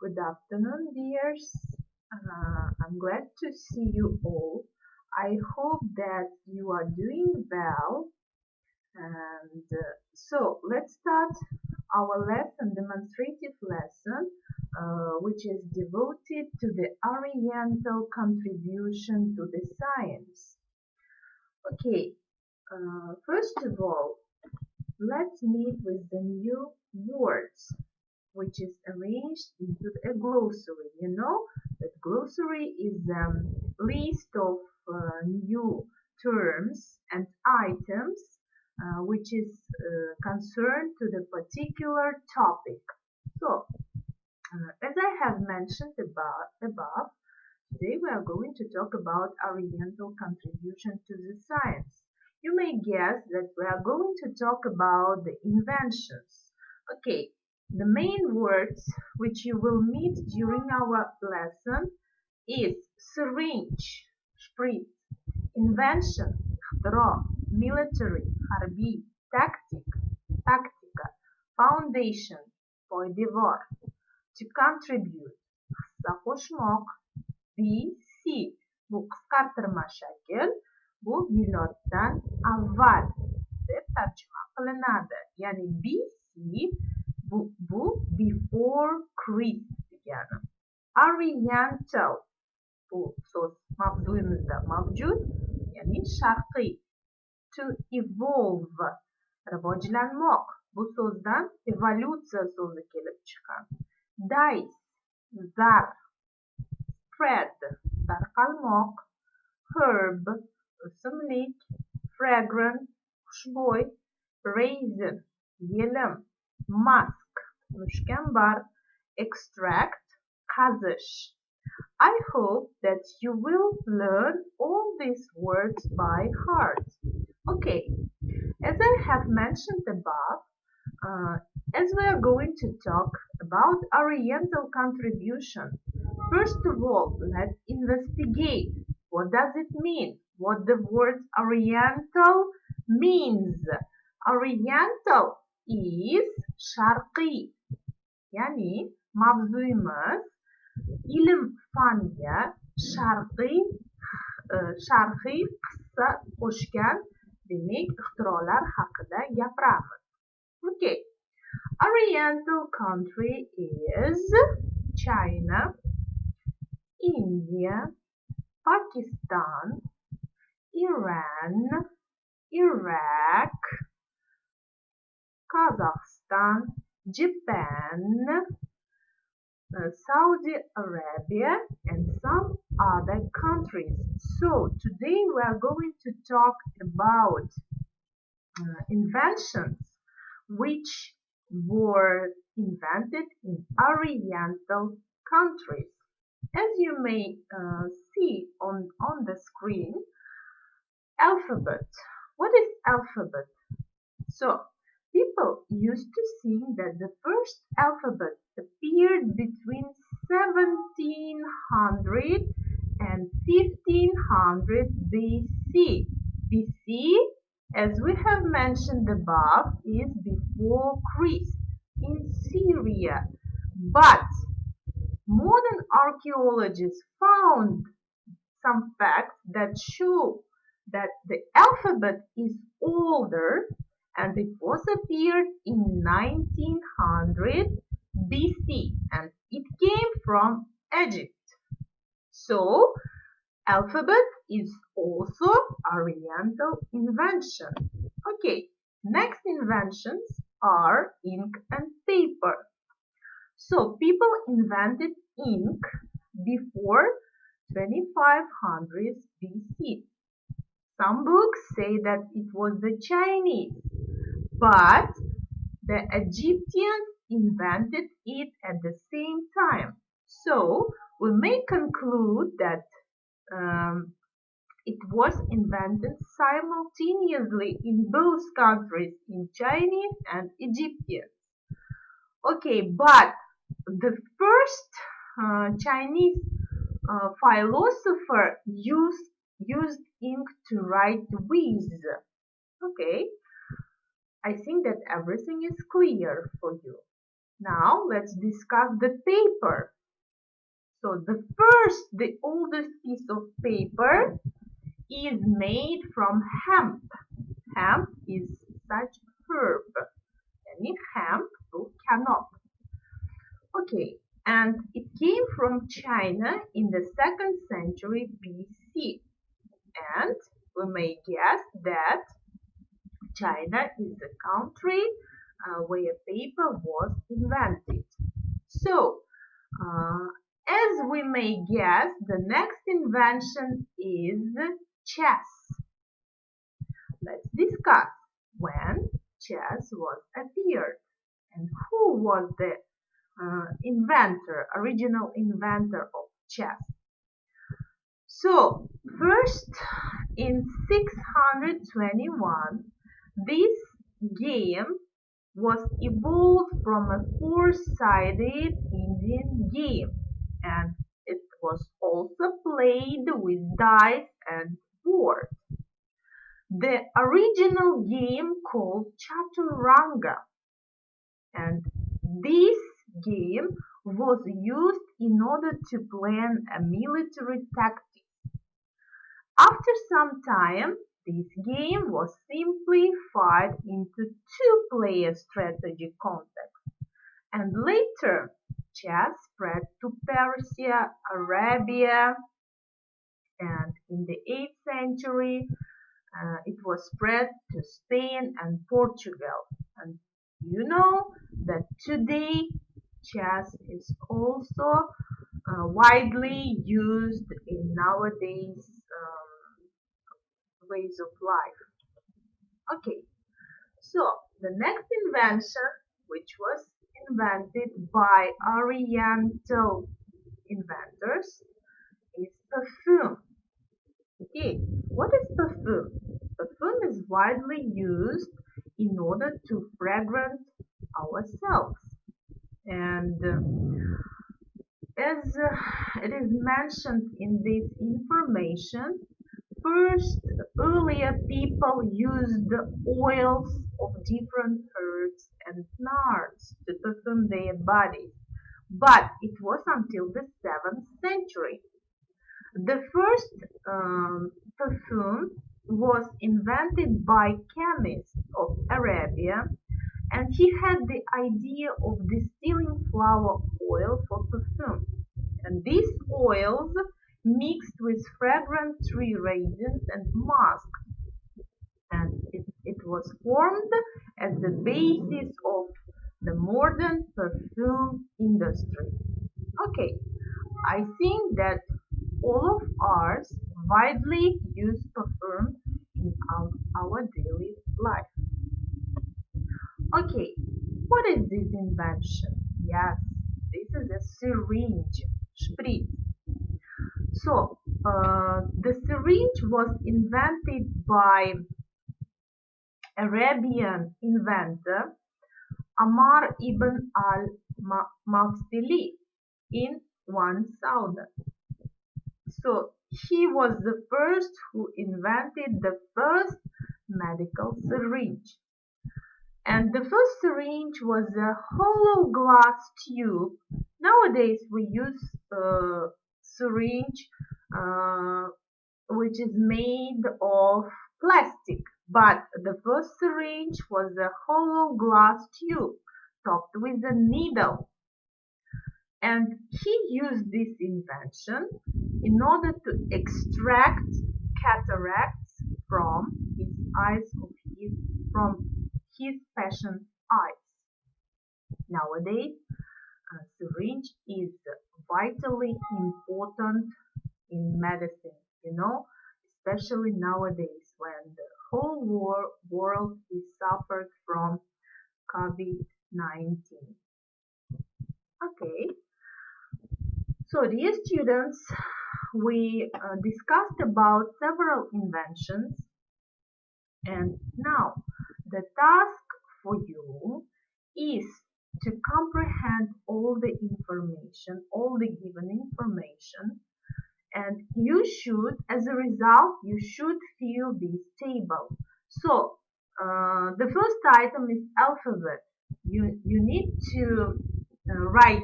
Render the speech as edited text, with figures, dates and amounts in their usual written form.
Good afternoon, dears. I'm glad to see you all. I hope that you are doing well. So let's start our lesson, demonstrative lesson, which is devoted to the Oriental contribution to the science. Okay, first of all, let's meet with the new words, which is arranged into a glossary. You know that glossary is a list of new terms and items which is concerned to the particular topic. So, as I have mentioned above, today we are going to talk about Oriental contribution to the science. You may guess that we are going to talk about the inventions. Okay, the main words which you will meet during our lesson is syringe, spritz, invention, اختراع, military, harbi, tactic, tactica, foundation, point devoir, to contribute, hissa qo'shmoq, BC. Bu qisqartirma shakl, bu miloddan avval deb tarjima qilinadi. Ya'ni BC bu before Christ degani. Oriental bu so'z mavzuyimizda mavjud, ya'ni sharqiy. To evolve, rivojlanmoq. Bu so'zdan evolyutsiya so'zi kelib chiqqan. Dice, zar. Spread, tarqalmoq. Herb, o'simlik. Fragrant, xushbo'y. Raisin, yelim. Musk, mushkambar. Extract, qazish. I hope that you will learn all these words by heart. Okay, as I have mentioned above, as we are going to talk about Oriental contribution, first of all, let's investigate. What does it mean? What the word Oriental means? Oriental is sharqiy. Yani mavzuyimiz ilm fanga sharqiy qissa qo'shgan, demak ixtirolar haqida gapiramiz. Okay. Oriental country is China, India, Pakistan, Iran, Iraq, Kazakhstan, Japan, Saudi Arabia, and some other countries. So today we are going to talk about inventions which were invented in Oriental countries. As you may see on the screen, alphabet. What is alphabet? So people used to think that the first alphabet appeared between 1700 and 1500 BC. BC, as we have mentioned above, is before Christ in Syria. But modern archaeologists found some facts that show that the alphabet is older, and it was appeared in 1900 BC, and it came from Egypt. So alphabet is also Oriental invention. Okay, next inventions are ink and paper. So people invented ink before 2500 BC. Some books say that it was the Chinese, but the Egyptians invented it at the same time. So we may conclude that it was invented simultaneously in both countries, in Chinese and Egyptian. Okay, but the first Chinese philosopher used ink to write with. Okay, I think that everything is clear for you. Now let's discuss the paper. So the oldest piece of paper is made from hemp. Hemp is such herb. Yani hemp to canop. Okay, and it came from China in the 2nd century BC. And we may guess that China is the country where paper was invented. So, as we may guess, the next invention is chess. Let's discuss when chess was appeared and who was the original inventor of chess. So, first in 621, this game was evolved from a four-sided Indian game, and it was also played with dice and board. The original game called Chaturanga, and this game was used in order to plan a military tactic. After some time, this game was simplified into two-player strategy context, and later chess spread to Persia, Arabia, and in the 8th century it was spread to Spain and Portugal. And you know that today chess is also widely used in nowadays ways of life. Okay, so the next invention, which was invented by Oriental inventors, is perfume. Okay, what is perfume? Perfume is widely used in order to fragrant ourselves. And as it is mentioned in this information, first, earlier people used the oils of different herbs and plants to perfume their bodies, but it was until the 7th century. The first perfume was invented by chemists of Arabia, and he had the idea of distilling flower oil for perfume. And these oils mixed with fragrant tree resins and musk, and it was formed as the basis of the modern perfume industry. Okay, I think that all of us widely use perfume in our daily life. Okay, what is this invention? Yes, this is a syringe, spritz. So, the syringe was invented by Arabian inventor Amr ibn al-Mafsili in 1000. So, he was the first who invented the first medical syringe. And the first syringe was a hollow glass tube. Nowadays we use syringe which is made of plastic, but the first syringe was a hollow glass tube topped with a needle. And he used this invention in order to extract cataracts from his patient eyes. Nowadays, a syringe is vitally important in medicine, especially nowadays when the whole world is suffered from COVID-19. Okay, so dear students, we discussed about several inventions, and now the task for you is to comprehend all the information, all the given information, and you should, as a result, you should fill this table. So, the first item is alphabet. you need to write